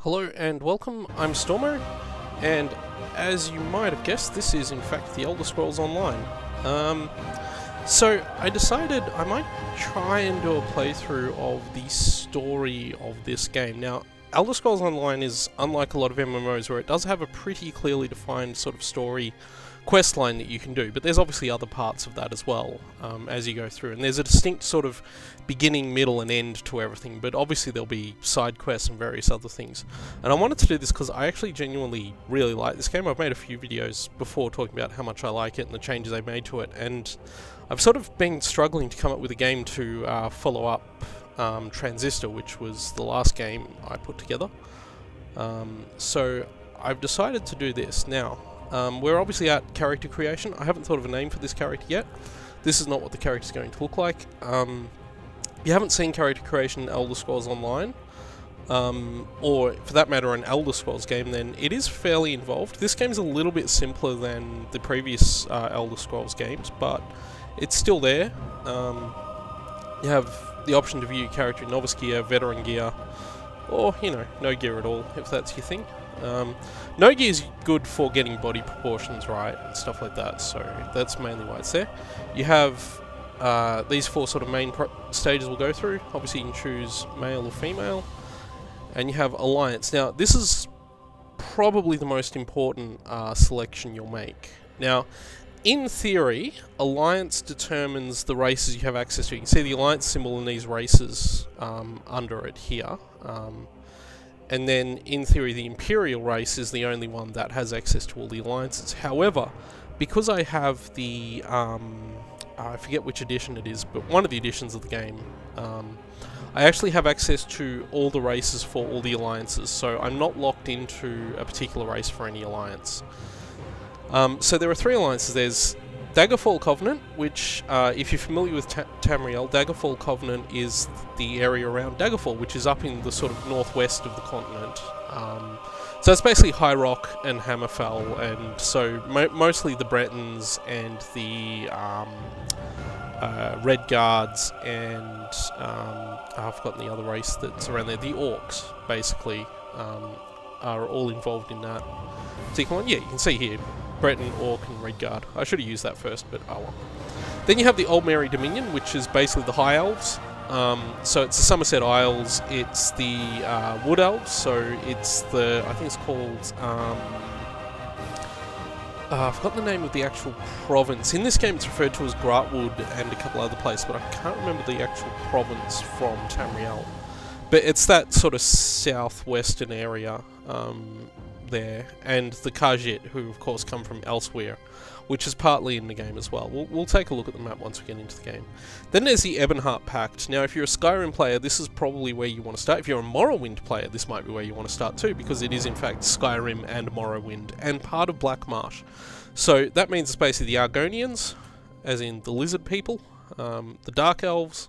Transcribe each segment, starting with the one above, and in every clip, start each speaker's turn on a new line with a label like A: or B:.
A: Hello and welcome, I'm Stormo, and as you might have guessed, this is in fact the Elder Scrolls Online. So I decided I might try and do a playthrough of the story of this game. Now, Elder Scrolls Online is unlike a lot of MMOs where it does have a pretty clearly defined sort of story quest line that you can do, but there's obviously other parts of that as well as you go through, and there's a distinct sort of beginning, middle and end to everything, but obviously there'll be side quests and various other things. And I wanted to do this because I actually genuinely really like this game. I've made a few videos before talking about how much I like it and the changes I've made to it, and I've sort of been struggling to come up with a game to follow up Transistor, which was the last game I put together. So I've decided to do this now. We're obviously at character creation. I haven't thought of a name for this character yet. This is not what the character's going to look like. If you haven't seen character creation in Elder Scrolls Online, or for that matter an Elder Scrolls game, then it is fairly involved. This game's a little bit simpler than the previous Elder Scrolls games, but it's still there. You have the option to view character in novice gear, veteran gear, or, you know, no gear at all, if that's your thing. No gear is good for getting body proportions right and stuff like that, so that's mainly why it's there. You have these four sort of main stages we'll go through. Obviously you can choose male or female, and you have alliance. Now this is probably the most important selection you'll make. Now in theory, alliance determines the races you have access to. You can see the alliance symbol in these races under it here. And then, in theory, the Imperial race is the only one that has access to all the alliances. However, because I have the, I forget which edition it is, but one of the editions of the game, I actually have access to all the races for all the alliances, so I'm not locked into a particular race for any alliance. So there are three alliances. There's Daggerfall Covenant, which, if you're familiar with Tamriel, Daggerfall Covenant is the area around Daggerfall, which is up in the sort of northwest of the continent. So it's basically High Rock and Hammerfell, and so mostly the Bretons and the Red Guards and I've forgotten the other race that's around there. The Orcs, basically, are all involved in that. So you can see here, Breton, Orc and Red Guard. I should have used that first, but oh well. Then you have the Old Mary Dominion, which is basically the High Elves. So it's the Somerset Isles, it's the Wood Elves, so it's the, I think it's called, I've forgotten the name of the actual province. In this game it's referred to as Gratwood and a couple other places, but I can't remember the actual province from Tamriel. But it's that sort of southwestern area there, and the Khajiit, who of course come from elsewhere, which is partly in the game as well. We'll take a look at the map once we get into the game. Then there's the Ebonheart Pact. Now if you're a Skyrim player, this is probably where you want to start. If you're a Morrowind player, this might be where you want to start too, because it is in fact Skyrim and Morrowind, and part of Black Marsh. So that means it's basically the Argonians, as in the lizard people, the Dark Elves,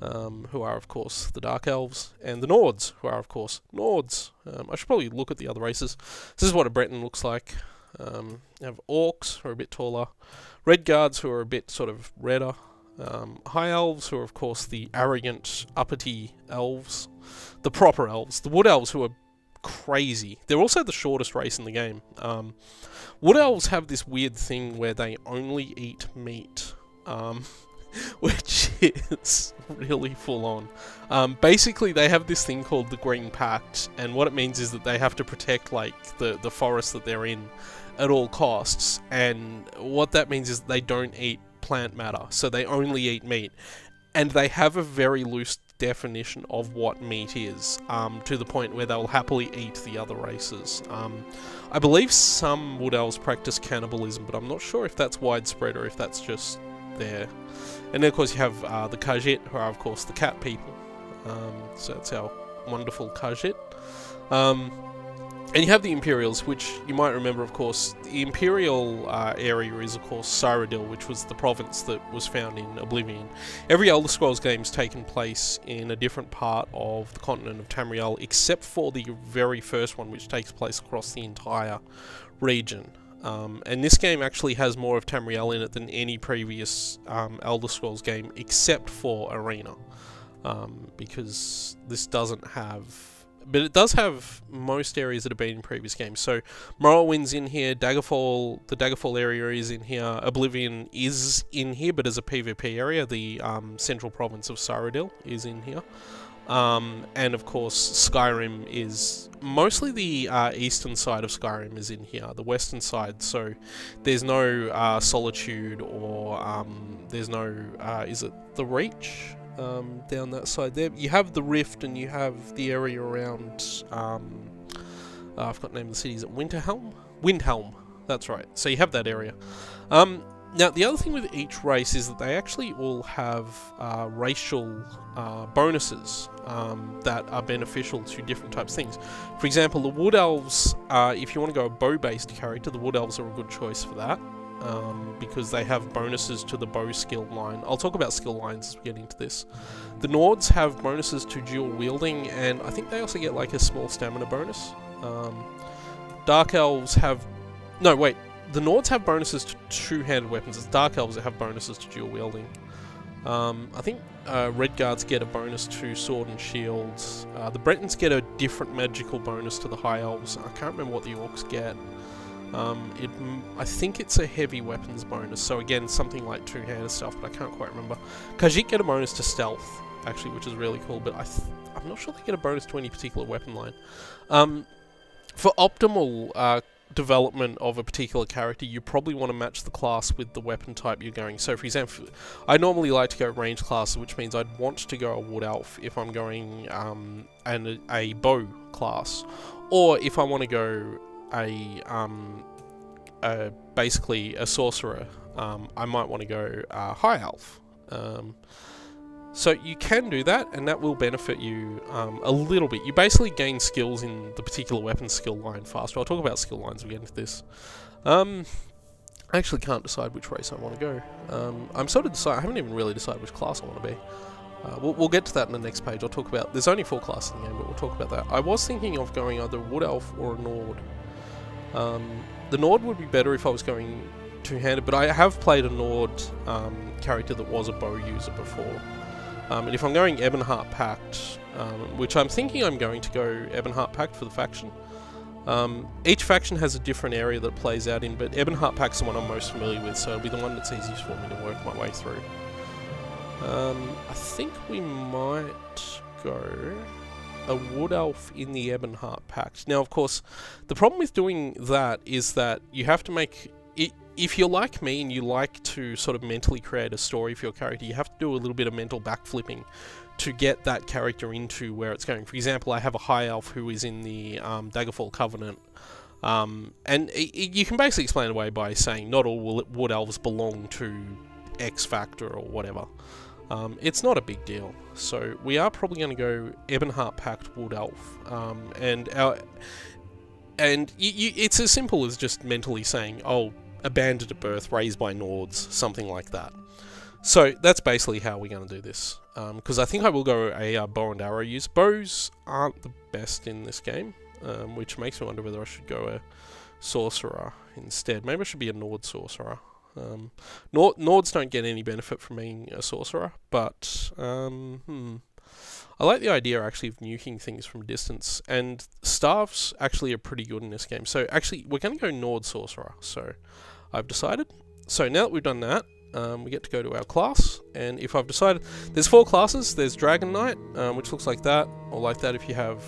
A: who are of course the Dark Elves, and the Nords, who are of course Nords. I should probably look at the other races. This is what a Breton looks like. You have Orcs, who are a bit taller, Red Guards, who are a bit sort of redder, High Elves, who are of course the arrogant, uppity elves, the proper elves, the Wood Elves, who are crazy. They're also the shortest race in the game. Wood Elves have this weird thing where they only eat meat. Which is really full on. Basically they have this thing called the Green Pact, and what it means is that they have to protect like the forest that they're in at all costs, and what that means is that they don't eat plant matter, so they only eat meat, and they have a very loose definition of what meat is, to the point where they'll happily eat the other races. I believe some Wood Elves practice cannibalism, but I'm not sure if that's widespread or if that's just there. And then of course you have the Khajiit, who are of course the cat people. So that's our wonderful Khajiit. And you have the Imperials, which you might remember of course. The Imperial area is of course Cyrodiil, which was the province that was found in Oblivion. Every Elder Scrolls game's taken place in a different part of the continent of Tamriel, except for the very first one, which takes place across the entire region. And this game actually has more of Tamriel in it than any previous Elder Scrolls game, except for Arena, because this doesn't have But it does have most areas that have been in previous games. So Morrowind's in here, Daggerfall, the Daggerfall area is in here, Oblivion is in here, but as a PvP area, the central province of Cyrodiil is in here. And of course Skyrim is, mostly the eastern side of Skyrim is in here, the western side, so there's no Solitude or there's no, is it the Reach? Down that side there. You have the Rift and you have the area around, I forgot the name of the city, is it Winterhelm? Windhelm, that's right, so you have that area. Now, the other thing with each race is that they actually all have racial bonuses that are beneficial to different types of things. For example, the Wood Elves, if you want to go a bow-based character, the Wood Elves are a good choice for that, because they have bonuses to the bow skill line. I'll talk about skill lines as we get into this. The Nords have bonuses to dual wielding, and I think they also get like a small stamina bonus. Dark Elves have... No, wait. The Nords have bonuses to two-handed weapons. It's Dark Elves that have bonuses to dual wielding. I think Red Guards get a bonus to sword and shields. The Bretons get a different magical bonus to the High Elves. I can't remember what the Orcs get. I think it's a heavy weapons bonus, so again, something like two-handed stuff, but I can't quite remember. Khajiit get a bonus to stealth, actually, which is really cool, but I'm not sure they get a bonus to any particular weapon line. For optimal development of a particular character, you probably want to match the class with the weapon type you're going. So for example, I normally like to go range classes, which means I'd want to go a Wood Elf if I'm going a bow class, or if I want to go basically a sorcerer, I might want to go High Elf. So you can do that, and that will benefit you a little bit. You basically gain skills in the particular weapon skill line faster. I'll talk about skill lines as we get into this. I actually can't decide which race I want to go. I'm sort of I haven't even really decided which class I want to be. We'll get to that in the next page. I'll talk about... There's only 4 classes in the game, but we'll talk about that. I was thinking of going either a Wood Elf or a Nord. The Nord would be better if I was going two-handed, but I have played a Nord character that was a bow user before. And if I'm going Ebonheart Pact, which I'm thinking I'm going to go Ebonheart Pact for the faction. Each faction has a different area that it plays out in, but Ebonheart Pact's the one I'm most familiar with, so it'll be the one that's easiest for me to work my way through. I think we might go a Wood Elf in the Ebonheart Pact. Now, of course, the problem with doing that is that you have to make... If you're like me and you like to sort of mentally create a story for your character, you have to do a little bit of mental backflipping to get that character into where it's going. For example, I have a High Elf who is in the Daggerfall Covenant, and you can basically explain it away by saying not all Wood Elves belong to X Factor or whatever. It's not a big deal. So we are probably going to go Ebonheart Pact Wood Elf, and it's as simple as just mentally saying, oh, abandoned at birth, raised by Nords, something like that. So that's basically how we're going to do this. Because I think I will go a bow and arrow use. Bows aren't the best in this game, which makes me wonder whether I should go a sorcerer instead. Maybe I should be a Nord sorcerer. Nords don't get any benefit from being a sorcerer, but I like the idea actually of nuking things from a distance, and staffs actually are pretty good in this game. So actually, we're going to go Nord sorcerer. So I've decided. So now that we've done that, we get to go to our class, and if I've decided, there's 4 classes. There's Dragon Knight, which looks like that, or like that if you have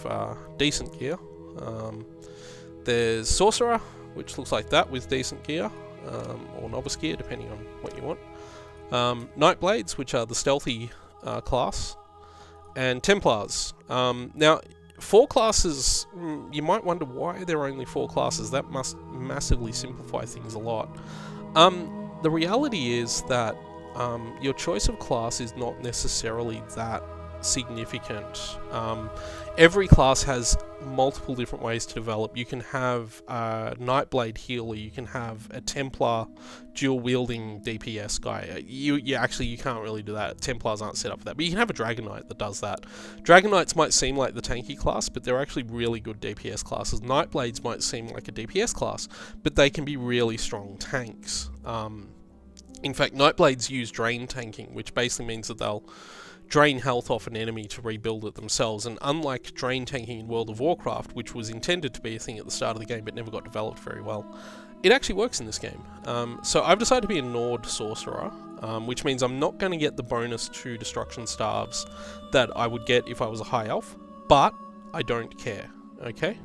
A: decent gear. There's Sorcerer, which looks like that with decent gear, or Novice gear, depending on what you want. Nightblades, which are the stealthy class, and Templars. Now, 4 classes, you might wonder why there are only 4 classes. That must massively simplify things a lot. The reality is that your choice of class is not necessarily that significant. Every class has multiple different ways to develop. You can have a Nightblade healer, you can have a Templar dual wielding DPS guy. You can't really do that. Templars aren't set up for that, but you can have a Dragon Knight that does that. Dragon Knights might seem like the tanky class, but they're actually really good DPS classes. Nightblades might seem like a DPS class, but they can be really strong tanks. In fact, Nightblades use drain tanking, which basically means that they'll drain health off an enemy to rebuild it themselves. And unlike drain tanking in World of Warcraft, which was intended to be a thing at the start of the game but never got developed very well, it actually works in this game. So I've decided to be a Nord sorcerer, which means I'm not going to get the bonus to destruction staves that I would get if I was a high elf, but I don't care, okay?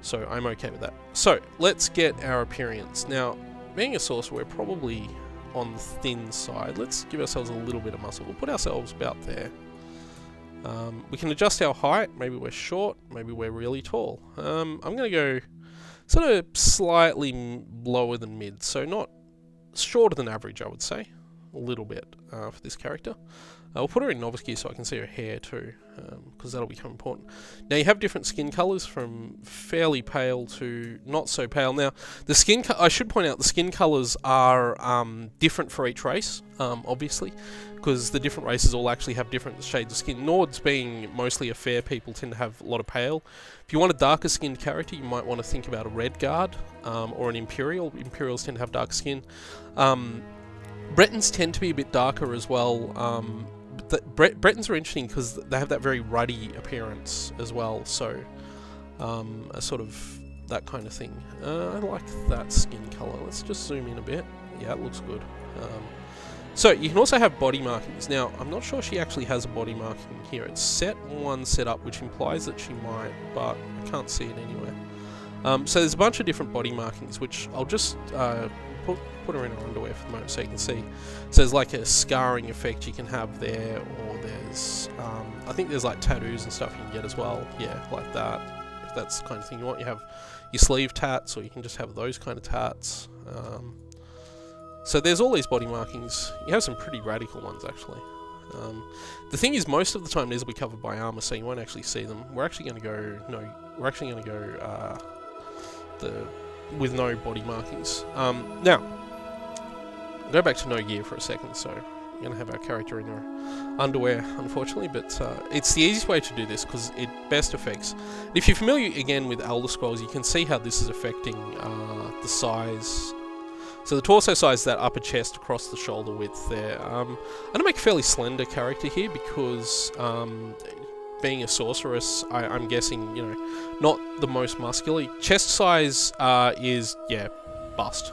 A: So I'm okay with that. So let's get our appearance. Now, being a sorcerer, we're probably on the thin side. Let's give ourselves a little bit of muscle. We'll put ourselves about there. We can adjust our height. Maybe we're short, maybe we're really tall. I'm going to go sort of slightly lower than mid, so not shorter than average, I would say. A little bit for this character. I'll put her in novice gear so I can see her hair too, because that'll become important. Now you have different skin colours from fairly pale to not so pale. Now the skin, I should point out, the skin colours are different for each race, obviously, because the different races all actually have different shades of skin. Nords, being mostly a fair people, tend to have a lot of pale. If you want a darker skinned character, you might want to think about a red guard or an imperial. Imperials tend to have dark skin. Bretons tend to be a bit darker as well. Bretons are interesting because they have that very ruddy appearance as well, so a sort of that kind of thing. I like that skin colour. Let's just zoom in a bit. Yeah, it looks good. So you can also have body markings. Now I'm not sure she actually has a body marking here. It's set 1 set up, which implies that she might, but I can't see it anywhere. So there's a bunch of different body markings, which I'll just put her in her underwear for the moment so you can see. So there's like a scarring effect you can have there, or there's I think there's like tattoos and stuff you can get as well. Yeah, like that. If that's the kind of thing you want. You have your sleeve tats, or you can just have those kind of tats. So there's all these body markings. You have some pretty radical ones actually. The thing is, most of the time these will be covered by armor, so you won't actually see them. We're actually going to go with no body markings. Now, go back to no gear for a second. So we're going to have our character in her underwear, unfortunately, but it's the easiest way to do this because it best affects. If you're familiar again with Elder Scrolls, you can see how this is affecting the size. So the torso size, that upper chest across the shoulder width there. I'm going to make a fairly slender character here because being a sorceress, I'm guessing, you know, not the most muscular. Chest size is, yeah, bust.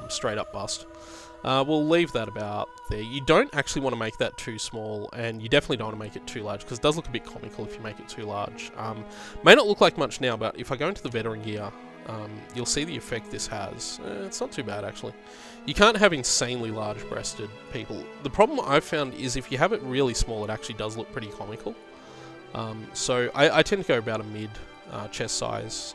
A: Straight up bust. We'll leave that about there. You don't actually want to make that too small, and you definitely don't want to make it too large, because it does look a bit comical if you make it too large. May not look like much now, but if I go into the veteran gear, you'll see the effect this has. It's not too bad, actually. You can't have insanely large-breasted people. The problem I've found is if you have it really small, it actually does look pretty comical. So I tend to go about a mid chest size.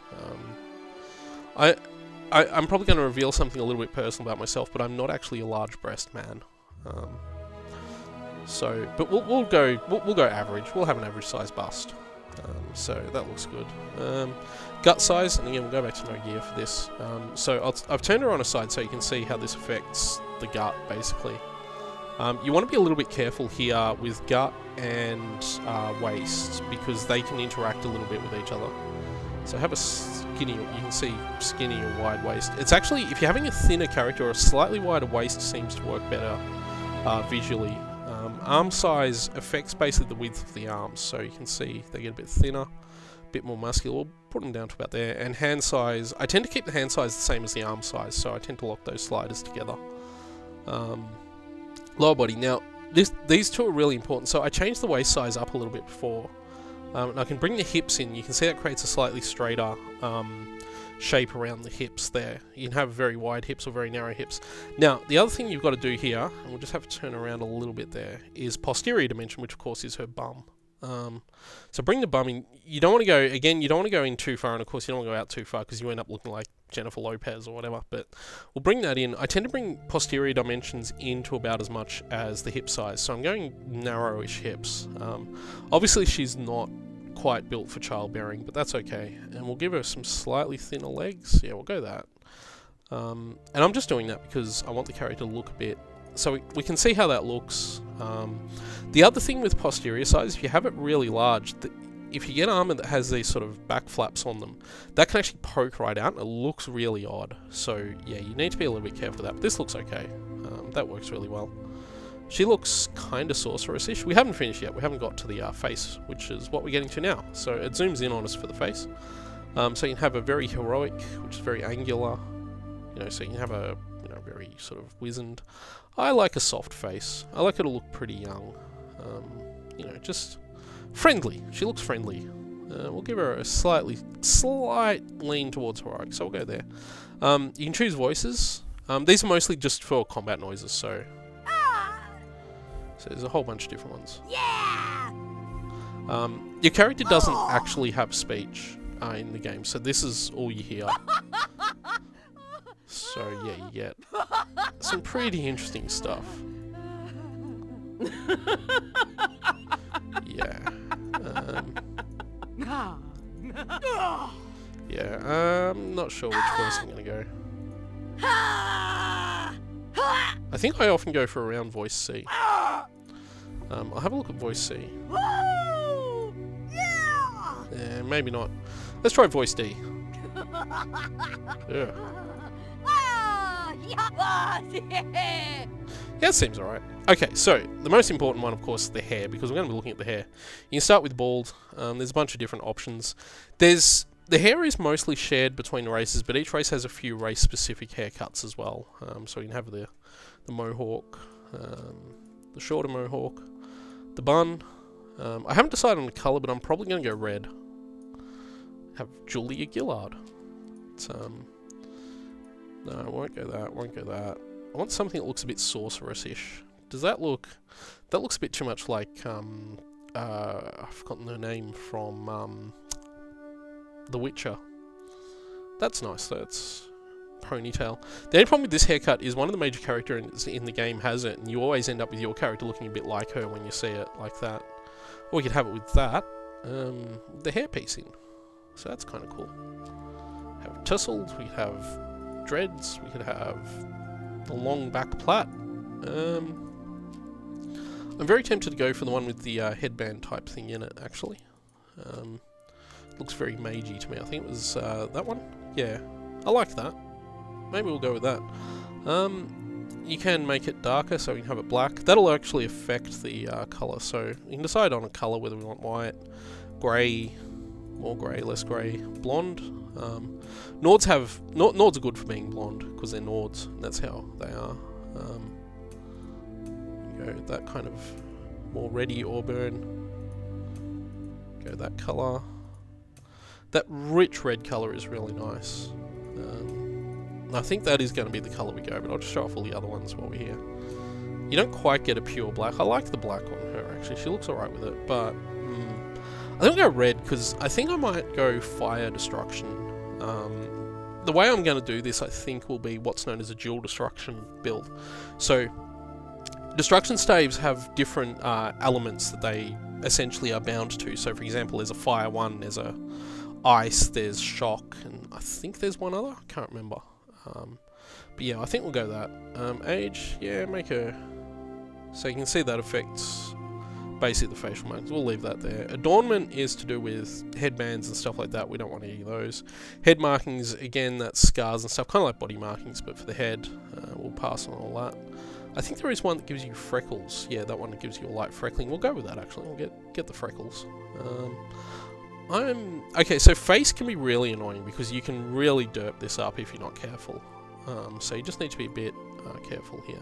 A: I'm probably going to reveal something a little bit personal about myself, but I'm not actually a large breast man. But we'll go average. We'll have an average size bust. So that looks good. Gut size, and again we'll go back to no gear for this. So I've turned her on a side so you can see how this affects the gut basically. You want to be a little bit careful here with gut and waist, because they can interact a little bit with each other. So have a skinny, you can see skinny or wide waist. It's actually, if you're having a thinner character, a slightly wider waist seems to work better visually. Arm size affects basically the width of the arms, so you can see they get a bit thinner, a bit more muscular. We'll put them down to about there. And hand size, I tend to keep the hand size the same as the arm size, so I tend to lock those sliders together. Lower body. Now, these two are really important. So I changed the waist size up a little bit before. And I can bring the hips in. You can see that creates a slightly straighter shape around the hips there. You can have very wide hips or very narrow hips. Now, the other thing you've got to do here, and we'll just have to turn around a little bit there, is posterior dimension, which of course is her bum. So bring the bum in. You don't want to go, again, you don't want to go in too far, and of course you don't want to go out too far because you end up looking like Jennifer Lopez or whatever, but we'll bring that in. I tend to bring posterior dimensions into about as much as the hip size, so I'm going narrowish hips. Obviously she's not quite built for childbearing, but that's okay, and we'll give her some slightly thinner legs. Yeah, we'll go that. And I'm just doing that because I want the character to look a bit, so we can see how that looks. The other thing with posterior size, if you have it really large, if you get armor that has these sort of back flaps on them, that can actually poke right out and it looks really odd. So yeah, you need to be a little bit careful with that, but this looks okay. That works really well. She looks kind of sorceress-ish. We haven't finished yet. We haven't got to the face, which is what we're getting to now. So it zooms in on us for the face. So you can have a very heroic, which is very angular. You know, so you can have a very sort of wizened. I like a soft face. I like her to look pretty young. You know, just friendly. She looks friendly. We'll give her a slight lean towards heroic, so we'll go there. You can choose voices. These are mostly just for combat noises, so there's a whole bunch of different ones. Yeah! Your character doesn't actually have speech in the game, so this is all you hear. So yeah, you get some pretty interesting stuff. Yeah. Yeah, I'm not sure which voice I'm gonna go. I think I often go for around voice C. I'll have a look at voice C. Yeah, maybe not. Let's try voice D. Yeah. Yeah, it seems alright. Okay, so the most important one, of course, is the hair, because we're going to be looking at the hair. You can start with bald. There's a bunch of different options. The hair is mostly shared between races, but each race has a few race-specific haircuts as well. So you can have the mohawk, the shorter mohawk, the bun. I haven't decided on the colour, but I'm probably going to go red. Have Julia Gillard. It's, no, I won't go that, won't go that. I want something that looks a bit sorceress-ish. Does that look... That looks a bit too much like, I've forgotten her name from, The Witcher. That's nice, that's... ponytail. The only problem with this haircut is one of the major characters in the game has it, and you always end up with your character looking a bit like her when you see it like that. Or you could have it with that, the hair piecing. So that's kind of cool. Have tussles, we have dreads, we could have the long back plait. I'm very tempted to go for the one with the headband type thing in it, actually. Looks very magey to me. I think it was that one. Yeah, I like that. Maybe we'll go with that. You can make it darker, so we can have it black. That'll actually affect the colour, so you can decide on a colour whether we want white, grey, more grey, less grey, blonde. Nords are good for being blonde, because they're Nords, and that's how they are. Go that kind of more reddy auburn. Go that colour. That rich red colour is really nice. I think that is going to be the colour we go, but I'll just show off all the other ones while we're here. You don't quite get a pure black. I like the black on her, actually. She looks alright with it, but... I think I'll go red, because I think I might go fire destruction. The way I'm going to do this, I think, will be what's known as a dual destruction build. So, destruction staves have different elements that they essentially are bound to. So, for example, there's a fire one, there's a ice, there's shock, and I think there's one other. I can't remember. But yeah, I think we'll go that. Age, yeah, make her... So you can see that affects basically the facial markings. We'll leave that there. Adornment is to do with headbands and stuff like that. We don't want any of those. Head markings, again, that's scars and stuff. Kind of like body markings, but for the head. We'll pass on all that. I think there is one that gives you freckles. Yeah, that one that gives you a light freckling. We'll go with that, actually. We'll get the freckles. Okay, so face can be really annoying because you can really derp this up if you're not careful. So you just need to be a bit careful here.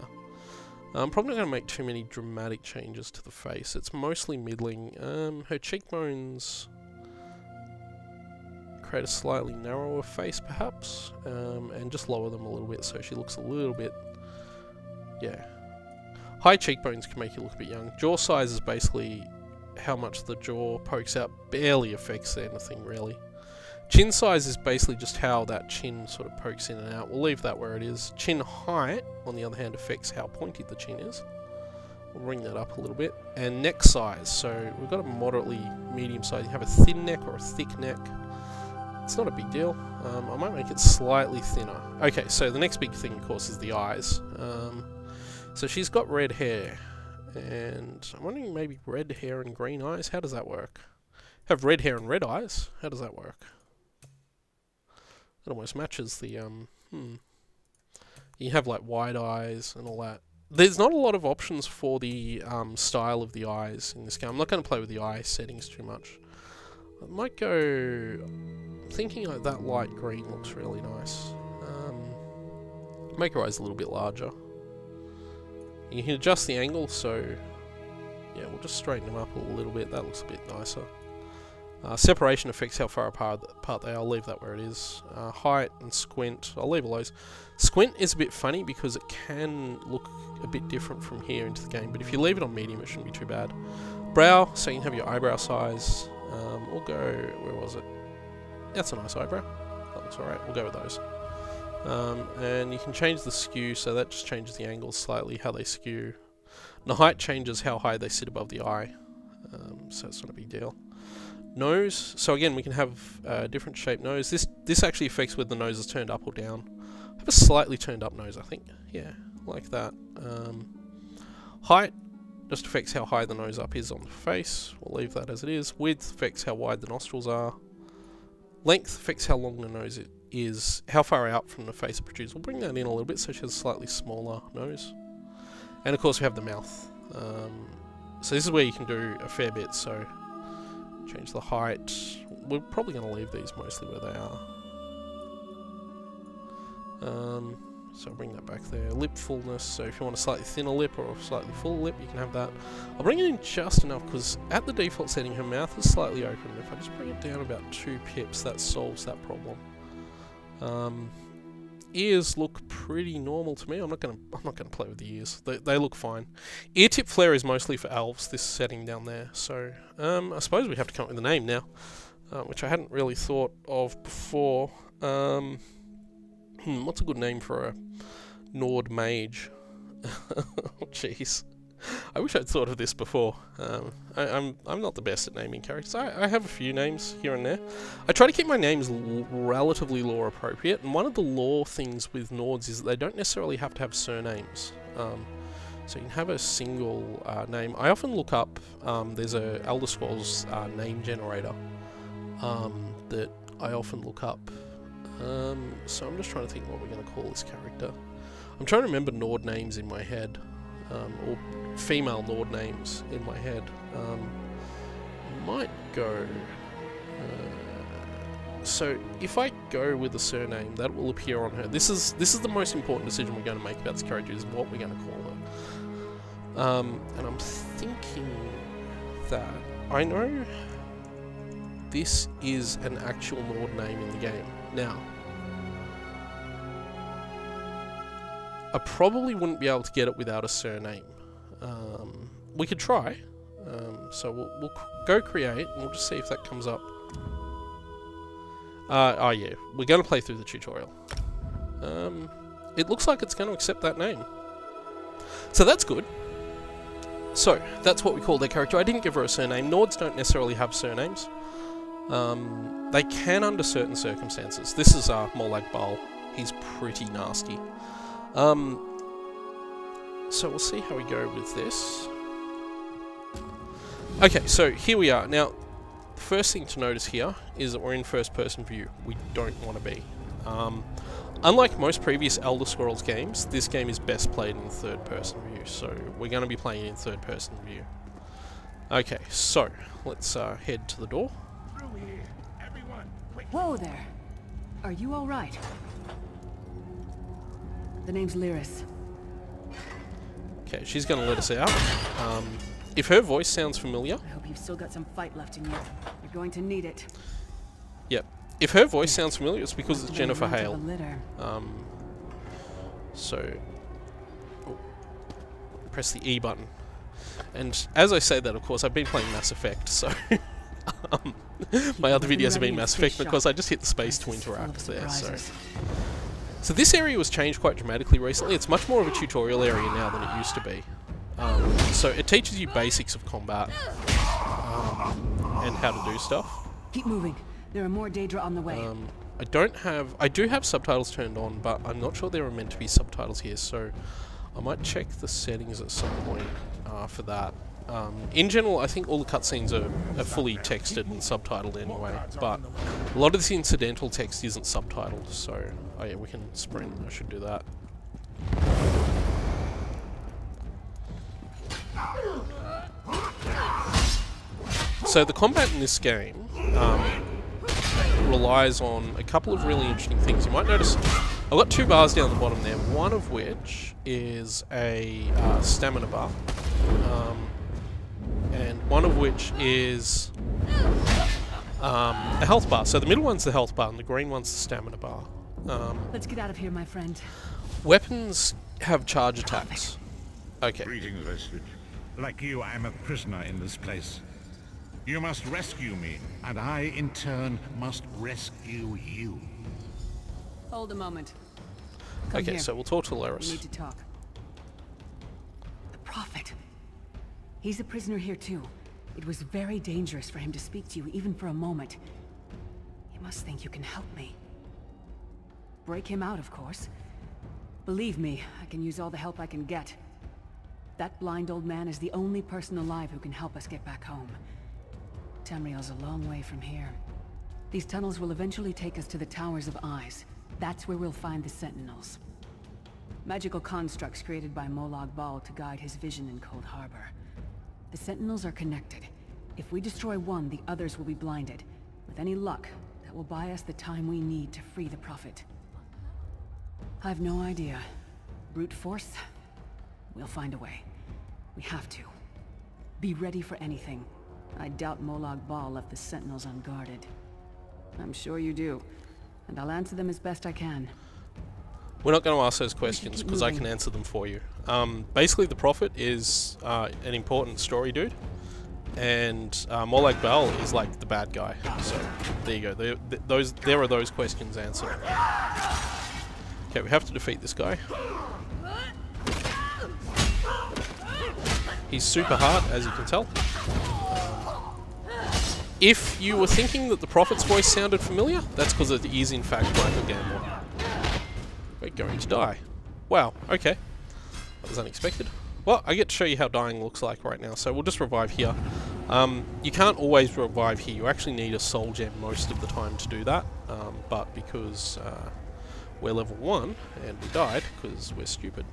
A: I'm probably not going to make too many dramatic changes to the face. It's mostly middling. Her cheekbones create a slightly narrower face, perhaps, and just lower them a little bit so she looks a little bit... Yeah. High cheekbones can make you look a bit young. Jaw size is basically how much the jaw pokes out. Barely affects anything, really. Chin size is basically just how that chin sort of pokes in and out. We'll leave that where it is. Chin height, on the other hand, affects how pointy the chin is. We'll bring that up a little bit. And neck size. So we've got a moderately medium size. You have a thin neck or a thick neck. It's not a big deal. I might make it slightly thinner. Okay, so the next big thing, of course, is the eyes. So she's got red hair. And I'm wondering maybe red hair and green eyes. How does that work? Have red hair and red eyes. How does that work? It almost matches the, You have like wide eyes and all that. there's not a lot of options for the style of the eyes in this game. I'm not going to play with the eye settings too much. I might go... thinking like that light green looks really nice. Make her eyes a little bit larger. You can adjust the angle, so... yeah, we'll just straighten them up a little bit. That looks a bit nicer. Separation affects how far apart they are. I'll leave that where it is. Height and squint, I'll leave all those. Squint is a bit funny because it can look a bit different from here into the game, but if you leave it on medium, it shouldn't be too bad. Brow, so you can have your eyebrow size. We'll go, where was it? That's a nice eyebrow. That looks alright. We'll go with those. And you can change the skew, so that just changes the angles slightly, how they skew. And the height changes how high they sit above the eye, so it's not a big deal. Nose, so again we can have a different shaped nose. This actually affects whether the nose is turned up or down. I have a slightly turned up nose, I think. Yeah, like that. Height just affects how high the nose up is on the face. We'll leave that as it is. Width affects how wide the nostrils are. Length affects how long the nose is, how far out from the face it protrudes. We'll bring that in a little bit so she has a slightly smaller nose. And of course we have the mouth. So this is where you can do a fair bit, so change the height. We're probably going to leave these mostly where they are. So I'll bring that back there. Lip fullness, so if you want a slightly thinner lip or a slightly fuller lip, you can have that. I'll bring it in just enough because at the default setting her mouth is slightly open. If I just bring it down about 2 pips, that solves that problem. Ears look pretty normal to me. I'm not gonna play with the ears. They look fine. Ear tip flare is mostly for elves, this setting down there. So I suppose we have to come up with a name now, which I hadn't really thought of before. What's a good name for a Nord mage? Oh, jeez. I wish I'd thought of this before. I'm not the best at naming characters. I have a few names here and there. I try to keep my names relatively lore appropriate, and one of the lore things with Nords is that they don't necessarily have to have surnames. So you can have a single name. I often look up, there's a Elder Scrolls name generator that I often look up. So I'm just trying to think what we're going to call this character. I'm trying to remember Nord names in my head. Or female Nord names in my head. Might go... so if I go with a surname, that will appear on her. This is the most important decision we're going to make about this character, is what we're going to call her. And I'm thinking that I know this is an actual Nord name in the game. Now, I probably wouldn't be able to get it without a surname. We could try. So we'll go create, and we'll just see if that comes up. Oh yeah, we're going to play through the tutorial. It looks like it's going to accept that name. So that's good. So, that's what we call their character. I didn't give her a surname. Nords don't necessarily have surnames. They can under certain circumstances. This is more like Bal. He's pretty nasty. So we'll see how we go with this. Okay, so here we are. Now, the first thing to notice here is that we're in first-person view. We don't want to be. Unlike most previous Elder Scrolls games, this game is best played in third-person view, so we're going to be playing in third-person view. Okay, so let's head to the door.
B: Whoa there! Are you all right? The name's Lyris.
A: Okay, she's going to let us out. If her voice sounds familiar...
B: I hope you've still got some fight left in you. You're going to need it.
A: Yep. If her voice sounds familiar, it's because it's Jennifer Hale. So... oh, press the E button. And as I say that, of course, I've been playing Mass Effect, so... my other videos have been Mass Effect because I just hit the space to interact there, so this area was changed quite dramatically recently. It's much more of a tutorial area now than it used to be. So it teaches you basics of combat and how to do stuff.
B: Keep moving. There are more Daedra on the way.
A: I do have subtitles turned on, but I'm not sure there are meant to be subtitles here, so I might check the settings at some point for that. In general, I think all the cutscenes are fully texted and subtitled anyway, but a lot of this incidental text isn't subtitled, so... oh yeah, we can sprint. I should do that. So the combat in this game relies on a couple of really interesting things. You might notice I've got 2 bars down the bottom there, one of which is a stamina bar, and one of which is a health bar. So the middle one's the health bar and the green one's the stamina bar.
B: Let's get out of here, my friend.
A: Weapons have charge attacks. Okay.
C: Greetings, Vestige. Like you, I am a prisoner in this place. You must rescue me, and I, in turn, must rescue you.
B: Hold a moment. Come
A: Okay,
B: here.
A: so we'll talk to
B: We
A: Lyris.
B: need to talk. The Prophet. He's a prisoner here too. It was very dangerous for him to speak to you even for a moment. You must think you can help me. Break him out, of course. Believe me, I can use all the help I can get. That blind old man is the only person alive who can help us get back home. Tamriel's a long way from here. These tunnels will eventually take us to the Towers of Eyes. That's where we'll find the Sentinels. Magical constructs created by Molag Bal to guide his vision in Cold Harbor. The Sentinels are connected. If we destroy one, the others will be blinded. With any luck, that will buy us the time we need to free the Prophet. I've no idea. Brute force? We'll find a way. We have to. Be ready for anything. I doubt Molag Bal left the Sentinels unguarded. I'm sure you do. And I'll answer them as best I can.
A: We're not going to ask those questions because I can answer them for you. Basically, the Prophet is an important story dude, and Molag Bal is like the bad guy. So there you go. There are those questions answered. Okay, we have to defeat this guy. He's super hard, as you can tell. If you were thinking that the Prophet's voice sounded familiar, that's because it is in fact Michael Gambler. We're going to die. Wow, okay. That was unexpected. Well, I get to show you how dying looks like right now, so we'll just revive here. You can't always revive here, you actually need a soul gem most of the time to do that, but because we're level 1, and we died, because we're stupid.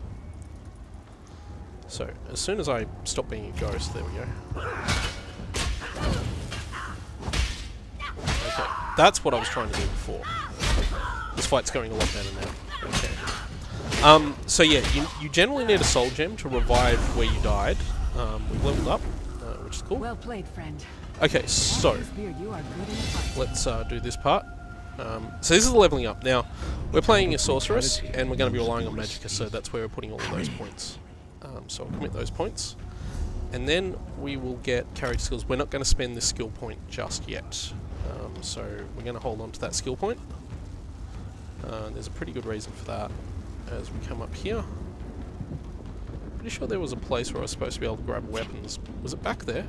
A: So, as soon as I stop being a ghost, there we go. Okay, that's what I was trying to do before. This fight's going a lot better now. Okay. So yeah, you generally need a soul gem to revive where you died. We've leveled up, which is cool.
B: Well played, friend.
A: Okay, so
B: You are good in the fight.
A: let's do this part. So this is the leveling up. Now, we're playing a sorceress, and we're going to be relying on magicka, so that's where we're putting all of those points. So I'll commit those points. And then we will get character skills. We're not going to spend this skill point just yet. So we're going to hold on to that skill point. There's a pretty good reason for that. As we come up here. Pretty sure there was a place where I was supposed to be able to grab weapons. Was it back there?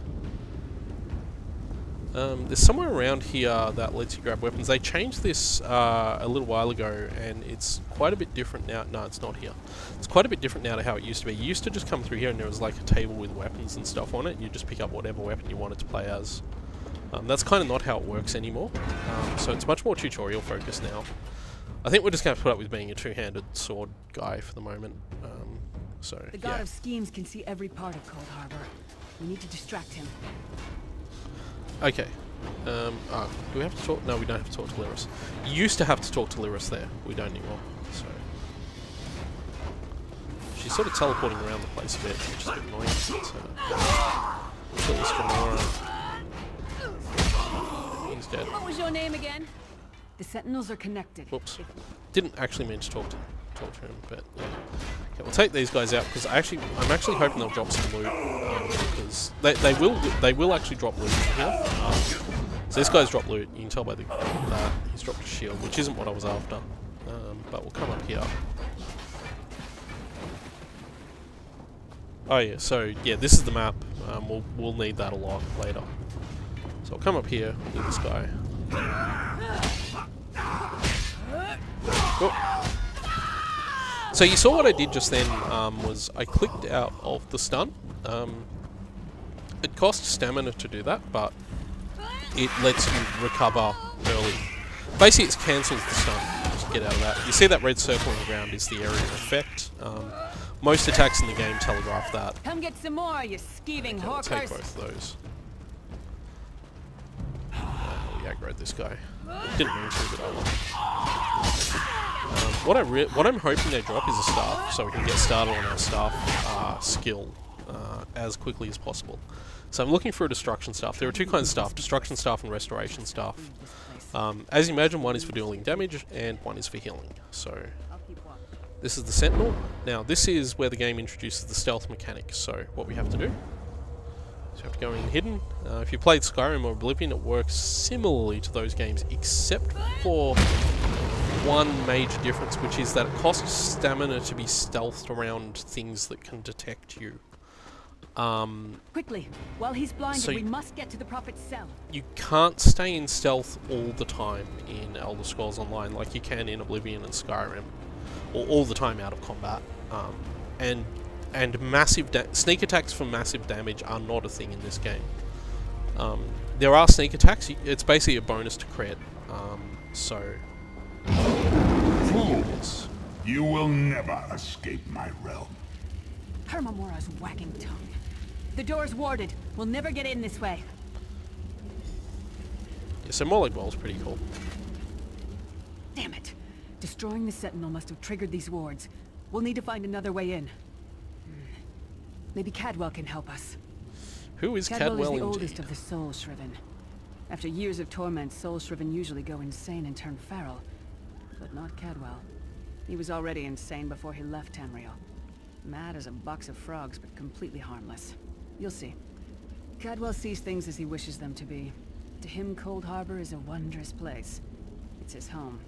A: There's somewhere around here that lets you grab weapons. They changed this a little while ago, and it's quite a bit different now. No, it's not here. It's quite a bit different now to how it used to be. You used to just come through here and there was like a table with weapons and stuff on it, and you just pick up whatever weapon you wanted to play as. That's kind of not how it works anymore. So it's much more tutorial focused now. I think we're just going to put up with being a two-handed sword guy for the moment.
B: The God of Schemes can see every part of Cold Harbor. We need to distract him.
A: Okay. Do we have to talk? No, we don't have to talk to Lyris. You used to have to talk to Lyris there. We don't anymore. So she's sort of teleporting around the place a bit, which is a bit annoying. Kill this Gamora. He's dead.
B: What was your name again? The Sentinels are connected.
A: Whoops. Didn't actually mean to talk to him, but yeah. Okay, we'll take these guys out because I'm actually hoping they'll drop some loot because they will actually drop loot from here. So this guy's dropped loot. You can tell by the he's dropped a shield, which isn't what I was after. But we'll come up here. Oh yeah, so yeah, this is the map. We'll need that a lot later. So I'll come up here with this guy. Oh. So you saw what I did just then was I clicked out of the stun. It costs stamina to do that, but it lets you recover early. Basically, it cancels the stun. Just get out of that. You see that red circle on the ground is the area of effect. Most attacks in the game telegraph that.
B: Come get some more, you skeeving
A: Okay, we'll take
B: hawkers.
A: both of those. We aggroed this guy. Didn't mean to, but I will. What I'm hoping they drop is a staff, so we can get started on our staff skill as quickly as possible. So I'm looking for a destruction staff. There are two kinds of staff: destruction staff and restoration staff. As you imagine, one is for dealing damage and one is for healing. So this is the Sentinel. Now this is where the game introduces the stealth mechanic. So what we have to do is we have to go in hidden. If you played Skyrim or Oblivion, it works similarly to those games, except for one major difference, which is that it costs stamina to be stealthed around things that can detect you.
B: Quickly, while he's blinded, we must get to the Prophet's cell. You
A: can't stay in stealth all the time in Elder Scrolls Online like you can in Oblivion and Skyrim, or all the time out of combat. And massive sneak attacks for massive damage are not a thing in this game. There are sneak attacks. It's basically a bonus to crit.
D: Fools! You will never escape my realm.
B: Hermamora's wagging tongue. The door's warded. We'll never get in this way.
A: Yeah, so Mollig Ball's pretty cool.
B: Damn it. Destroying the Sentinel must have triggered these wards. We'll need to find another way in. Maybe Cadwell can help us.
A: Who is
B: Cadwell
A: Cadwell
B: is the
A: indeed?
B: oldest of the Soul Shriven. After years of torment, Soul Shriven usually go insane and turn feral. But not Cadwell. He was already insane before he left Tamriel. Mad as a box of frogs, but completely harmless. You'll see. Cadwell sees things as he wishes them to be. To him, Cold Harbor is a wondrous place. It's his home.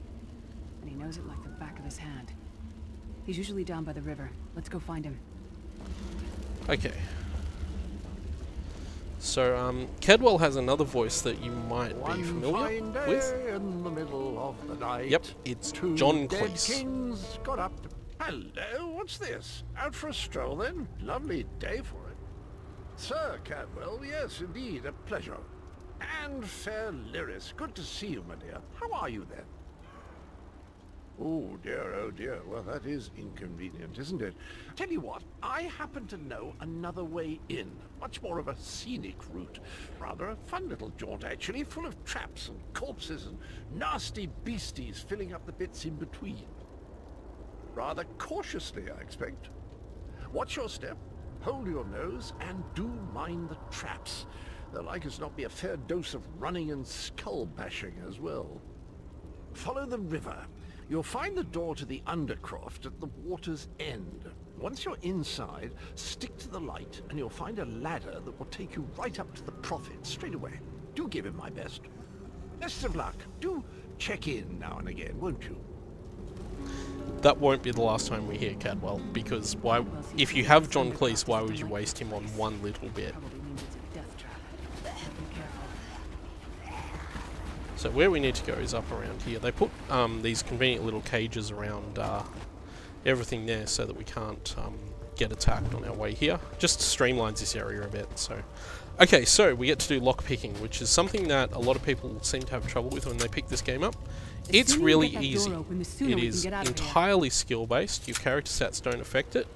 B: And he knows it like the back of his hand. He's usually down by the river. Let's go find him.
A: Okay. So, Cadwell has another voice that you might be familiar with.
E: In the middle of the night,
A: yep, it's John
E: dead
A: Cleese.
E: Kings got up to... Hello, what's this? Out for a stroll then? Lovely day for it. Sir Cadwell, yes, indeed, a pleasure. And fair Lyris, good to see you, my dear. How are you then? Oh dear, well that is inconvenient, isn't it? Tell you what, I happen to know another way in. Much more of a scenic route. Rather a fun little jaunt actually, full of traps and corpses and nasty beasties filling up the bits in between. Rather cautiously, I expect. Watch your step, hold your nose, and do mind the traps. There'll like as not be a fair dose of running and skull bashing as well. Follow the river. You'll find the door to the Undercroft at the water's end. Once you're inside, stick to the light, and you'll find a ladder that will take you right up to the Prophet straight away. Do give him my best. Best of luck. Do check in now and again, won't you?
A: That won't be the last time we hear Cadwell, because why? If you have John Cleese, why would you waste him on one little bit? So where we need to go is up around here. They put these convenient little cages around everything there so that we can't get attacked on our way here. Just streamlines this area a bit. So, okay, so we get to do lock picking, which is something that a lot of people seem to have trouble with when they pick this game up. It's really easy. It is entirely skill based. Your character stats don't affect it.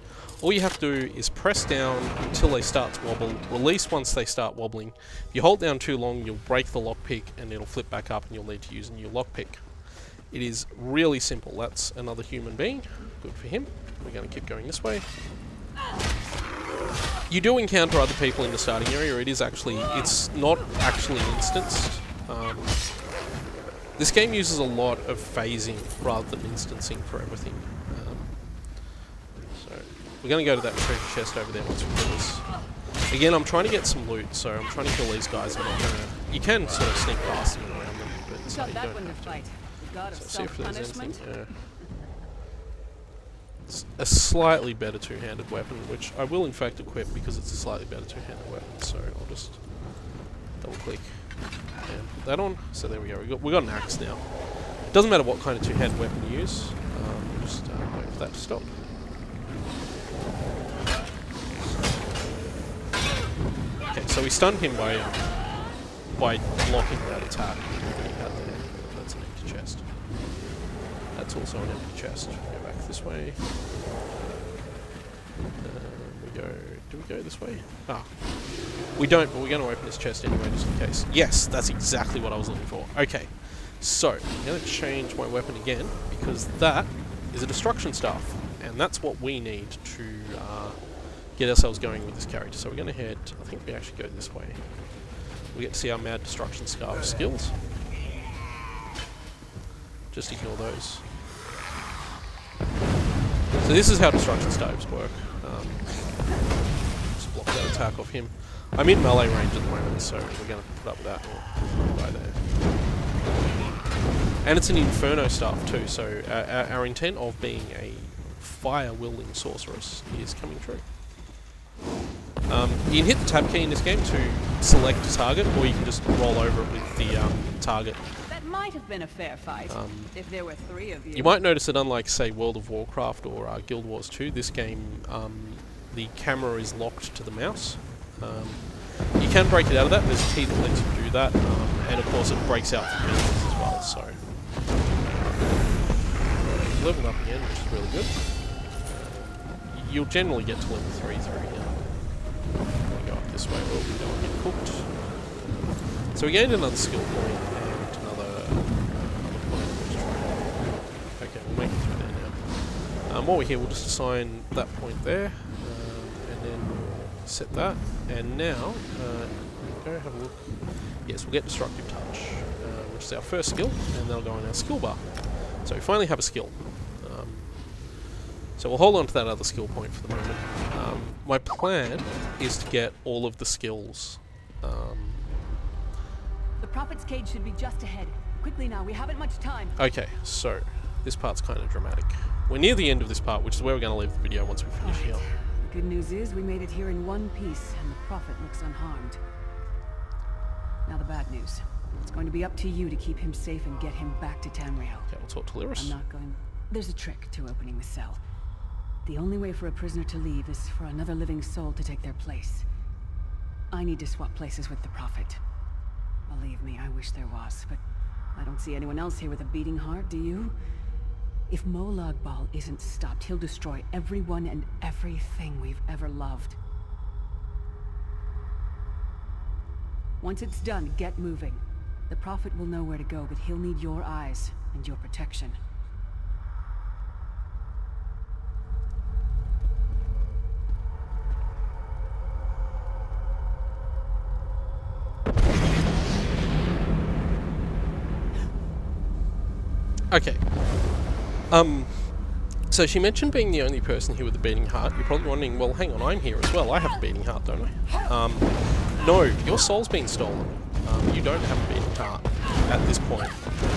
A: All you have to do is press down until they start to wobble, release once they start wobbling. If you hold down too long, you'll break the lockpick and it'll flip back up and you'll need to use a new lockpick. It is really simple. That's another human being. Good for him. We're going to keep going this way. You do encounter other people in the starting area. It's not actually instanced. This game uses a lot of phasing rather than instancing for everything. We're going to go to that treasure chest over there once we do this. Again, I'm trying to get some loot, so I'm trying to kill these guys. I'm not going to... You can sort of sneak past them and around them, but you don't have to. So see if there's anything... It's a slightly better two-handed weapon, which I will in fact equip because it's a slightly better two-handed weapon, so I'll just double-click and put that on. So there we go. We got an axe now. It doesn't matter what kind of two-handed weapon you use. Just wait for that to stop. Okay, so we stunned him by blocking that attack that he had there. That's an empty chest. That's also an empty chest. Go back this way. We go... Do we go this way? Ah. We don't, but we're going to open this chest anyway, just in case. Yes, that's exactly what I was looking for. Okay. So, I'm going to change my weapon again, because that is a destruction staff. And that's what we need to get ourselves going with this character. So we're going to head... I think we actually go this way. We get to see our Mad Destruction Scarf skills. Just ignore those. So this is how Destruction Staves work. Just block that attack off him. I'm in melee range at the moment, so we're going to put up with that. Right there. And it's an Inferno staff too, so our intent of being a fire-wielding sorceress is coming true. You can hit the tab key in this game to select a target, or you can just roll over it with the target.
B: That might have been a fair fight, if there were 3 of you.
A: You might notice that unlike, say, World of Warcraft or Guild Wars 2, this game, the camera is locked to the mouse. You can break it out of that, there's a key that lets you do that, and of course it breaks out the minions as well, so... leveled up again, which is really good. You'll generally get to level 3 through here. Go up this way, or we don't get cooked. So we gained another skill point and another point. Okay, we'll make it through there now. While we're here, we'll just assign that point there, and then set that. And now, go have a look. Yes, we'll get Destructive Touch, which is our first skill, and that'll go on our skill bar. So we finally have a skill. So we'll hold on to that other skill point for the moment. My plan is to get all of the skills.
B: The Prophet's cage should be just ahead. Quickly now, we haven't much time.
A: Okay, so this part's kind of dramatic. We're near the end of this part, which is where we're going to leave the video once we finish here.
B: The good news is we made it here in one piece, and the Prophet looks unharmed. Now the bad news. It's going to be up to you to keep him safe and get him back to Tamriel.
A: Okay, we'll talk to Lyris.
B: I'm not going... There's a trick to opening the cell. The only way for a prisoner to leave is for another living soul to take their place. I need to swap places with the Prophet. Believe me, I wish there was, but I don't see anyone else here with a beating heart, do you? If Molag Bal isn't stopped, he'll destroy everyone and everything we've ever loved. Once it's done, get moving. The Prophet will know where to go, but he'll need your eyes and your protection.
A: Okay. So she mentioned being the only person here with a beating heart. You're probably wondering, well, hang on, I'm here as well. I have a beating heart, don't I? No, your soul's been stolen. You don't have a beating heart at this point,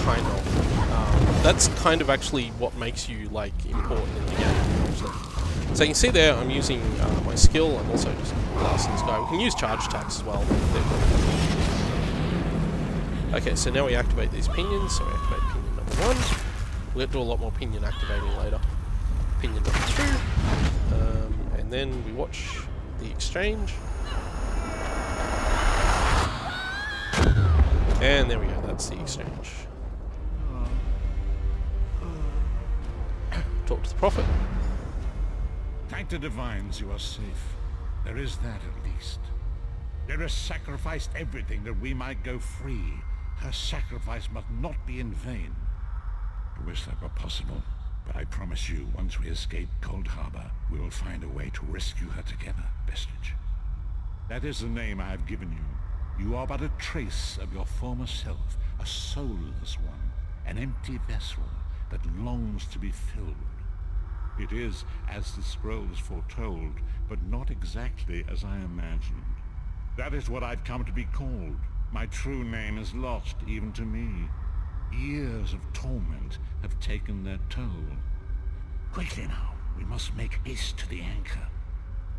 A: kind of. That's kind of actually what makes you, like, important in the game, actually. So you can see there, I'm using my skill. I'm also just blasting this guy. We can use charge attacks as well. Okay, so now we activate these pinions. So we activate pinion number 1. We'll do a lot more pinion activating later. Pinion number 2. And then we watch the exchange. And there we go, that's the exchange. Talk to the Prophet.
C: Thank the divines you are safe. There is that at least. Lyris sacrificed everything that we might go free. Her sacrifice must not be in vain. I wish that were possible, but I promise you, once we escape Cold Harbor, we will find a way to rescue her together, Vestige. That is the name I have given you. You are but a trace of your former self, a soulless one, an empty vessel that longs to be filled. It is as the scrolls foretold, but not exactly as I imagined. That is what I've come to be called. My true name is lost even to me. Years of torment have taken their toll. Quickly now, we must make haste to the anchor.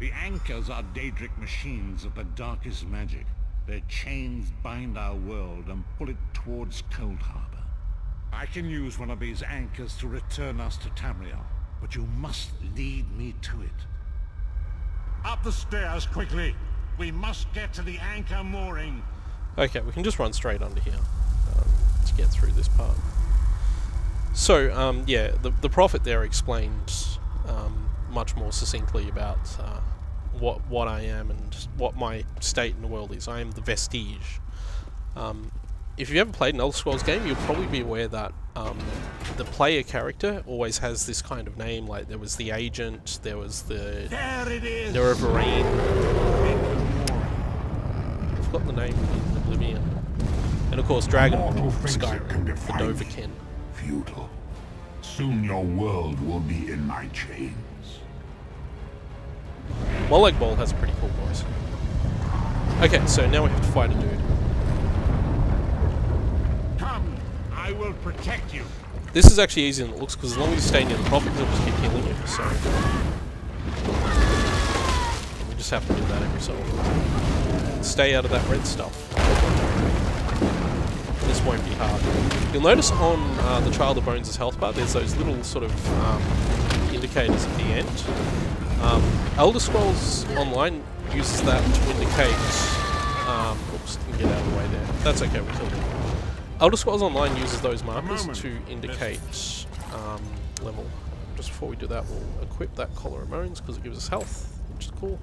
C: The anchors are Daedric machines of the darkest magic. Their chains bind our world and pull it towards Cold Harbor. I can use one of these anchors to return us to Tamriel, but you must lead me to it. Up the stairs, quickly! We must get to the anchor mooring.
A: Okay, we can just run straight under here to get through this part. So, yeah, the Prophet there explained much more succinctly about what I am and what my state in the world is. I am the Vestige. If you've ever played an Elder Scrolls game, you'll probably be aware that the player character always has this kind of name. Like there was the Agent, there was the Nerevarine. I forgot the name in Oblivion. And of course Dragonborn, Skyrim, the Dovahkiin.
D: Futile. Soon your world will be in my chains.
A: Molag Bal has a pretty cool voice. Okay, so now we have to fight a dude.
C: Come, I will protect you.
A: This is actually easier than it looks, because as long as you stay near the Prophet, they'll just keep healing you, so... we just have to do that every so often. Stay out of that red stuff. This won't be hard. You'll notice on the Child of Bones' health bar, there's those little sort of indicators at the end. Elder Scrolls Online uses that to indicate... oops, didn't get out of the way there. That's okay, we killed him. Elder Scrolls Online uses those markers to indicate level. Just before we do that, we'll equip that Collar of Moans, because it gives us health, which is cool.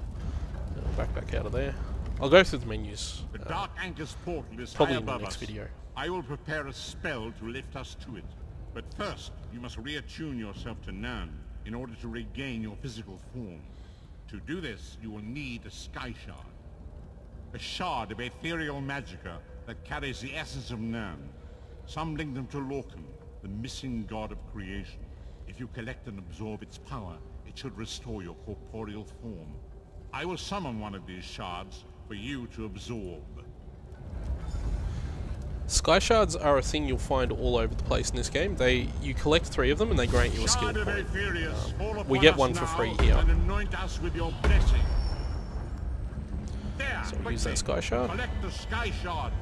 A: Back out of there. I'll go through the menus.
C: The Dark Anchor's portal is
A: probably
C: high
A: in the
C: above
A: next
C: us.
A: video.
C: I will prepare a spell to lift us to it. But first, you must reattune yourself to Nirn in order to regain your physical form. To do this, you will need a Sky Shard. A shard of ethereal magicka that carries the essence of Nirn. Some link them to Lorcan, the missing god of creation. If you collect and absorb its power, it should restore your corporeal form. I will summon one of these shards for you to absorb.
A: Sky Shards are a thing you'll find all over the place in this game. You collect 3 of them and they grant you a skill point. We get one for free here.
C: And anoint us with your blessing. There,
A: So use that Sky Shard.
C: collect the Sky Shard.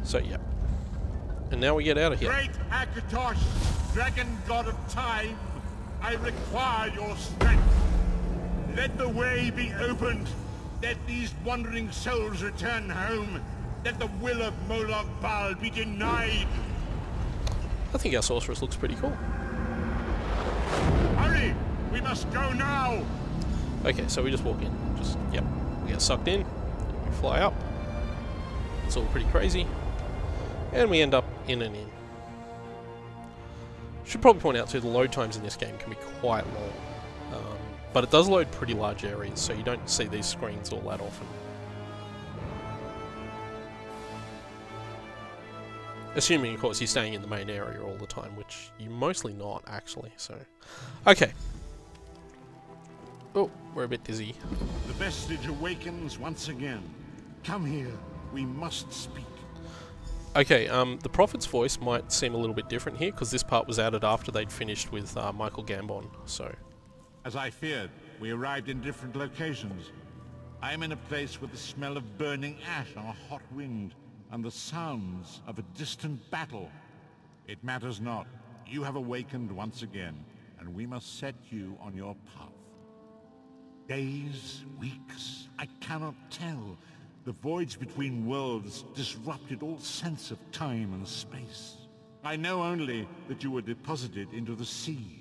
A: So yeah. And now we get out of here.
C: Great Akatosh, dragon god of time, I require your strength. Let the way be opened. Let these wandering souls return home. Let the will of Molag Bal be denied.
A: I think our sorceress looks pretty cool.
C: Hurry! We must go now!
A: Okay, so we just walk in. Yep. We get sucked in. We fly up. It's all pretty crazy. And we end up in an inn. Should probably point out too, the load times in this game can be quite long. But it does load pretty large areas, so you don't see these screens all that often. Assuming, of course, you're staying in the main area all the time, which you're mostly not, actually, so... Okay. Oh, we're a bit dizzy.
C: The vestige awakens once again. Come here. We must speak.
A: Okay, the Prophet's voice might seem a little bit different here, because this part was added after they'd finished with Michael Gambon, so...
C: As I feared, we arrived in different locations. I am in a place with the smell of burning ash on a hot wind, and the sounds of a distant battle. It matters not. You have awakened once again, and we must set you on your path. Days, weeks, I cannot tell. The voids between worlds disrupted all sense of time and space. I know only that you were deposited into the sea,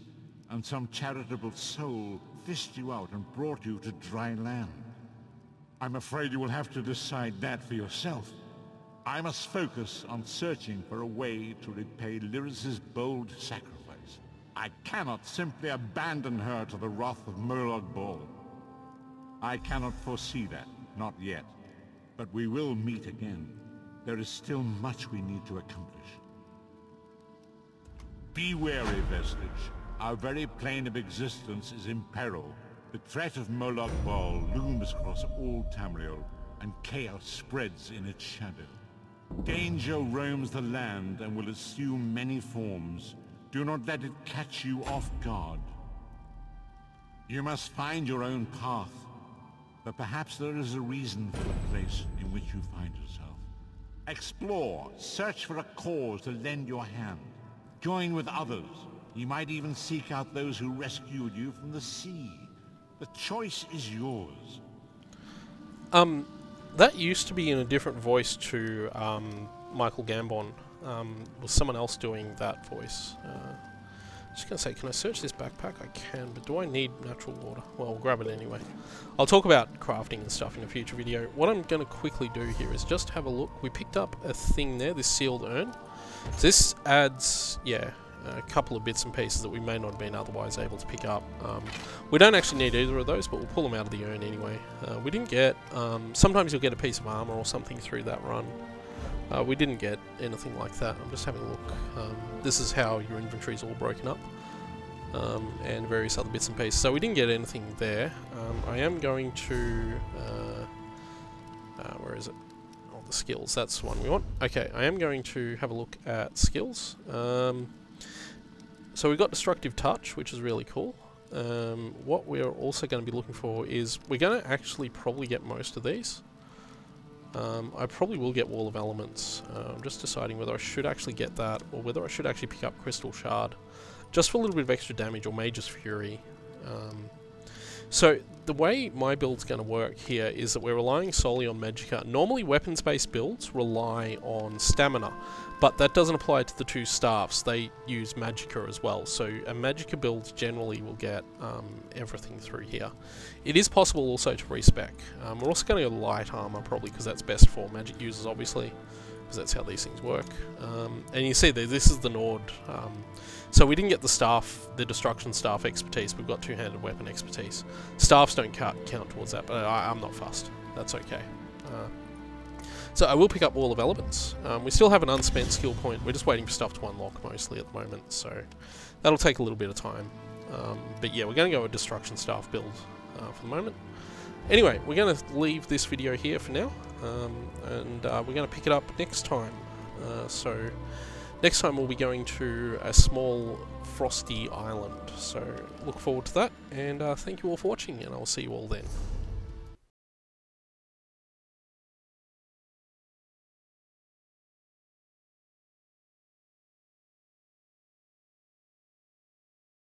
C: and some charitable soul fished you out and brought you to dry land. I'm afraid you will have to decide that for yourself. I must focus on searching for a way to repay Lyris's bold sacrifice. I cannot simply abandon her to the wrath of Molag Bal. I cannot foresee that, not yet. But we will meet again. There is still much we need to accomplish. Be wary, Vestige. Our very plane of existence is in peril. The threat of Molag Bal looms across all Tamriel, and chaos spreads in its shadow. Danger roams the land and will assume many forms. Do not let it catch you off guard. You must find your own path, but perhaps there is a reason for the place in which you find yourself. Explore, search for a cause to lend your hand. Join with others. You might even seek out those who rescued you from the sea. The choice is yours.
A: That used to be in a different voice to Michael Gambon. was someone else doing that voice. Just gonna say, can I search this backpack? I can, but do I need natural water? Well, we'll grab it anyway. I'll talk about crafting and stuff in a future video. What I'm gonna quickly do here is just have a look. We picked up a thing there, this sealed urn. So this adds, yeah, a couple of bits and pieces that we may not have been otherwise able to pick up. We don't actually need either of those, but we'll pull them out of the urn anyway. We didn't get, sometimes you'll get a piece of armor or something through that run. We didn't get anything like that. I'm just having a look. This is how your inventory's all broken up, and various other bits and pieces. So we didn't get anything there. I am going to, where is it? Oh, the skills, that's the one we want. Okay, I am going to have a look at skills. So we've got Destructive Touch, which is really cool. What we're also going to be looking for is, we're going to actually probably get most of these. I probably will get Wall of Elements. I'm just deciding whether I should actually get that, or whether I should actually pick up Crystal Shard, just for a little bit of extra damage, or Mage's Fury. So the way my build's going to work here is that we're relying solely on Magicka. Normally weapons-based builds rely on stamina, but that doesn't apply to the two staffs. They use Magicka as well, so a Magicka build generally will get everything through here. It is possible also to respec. We're also going to go light armor probably, because that's best for magic users obviously, because that's how these things work. And you see this is the Nord. So we didn't get the staff, the destruction staff expertise. We've got two-handed weapon expertise. Staffs don't count towards that, but I'm not fussed. That's okay. So I will pick up Wall of Elements. We still have an unspent skill point. We're just waiting for stuff to unlock mostly at the moment, so that'll take a little bit of time. But yeah, we're going to go with destruction staff build for the moment. Anyway, we're going to leave this video here for now, and we're going to pick it up next time. So next time we'll be going to a small frosty island, so look forward to that, and thank you all for watching, and I'll see you all then.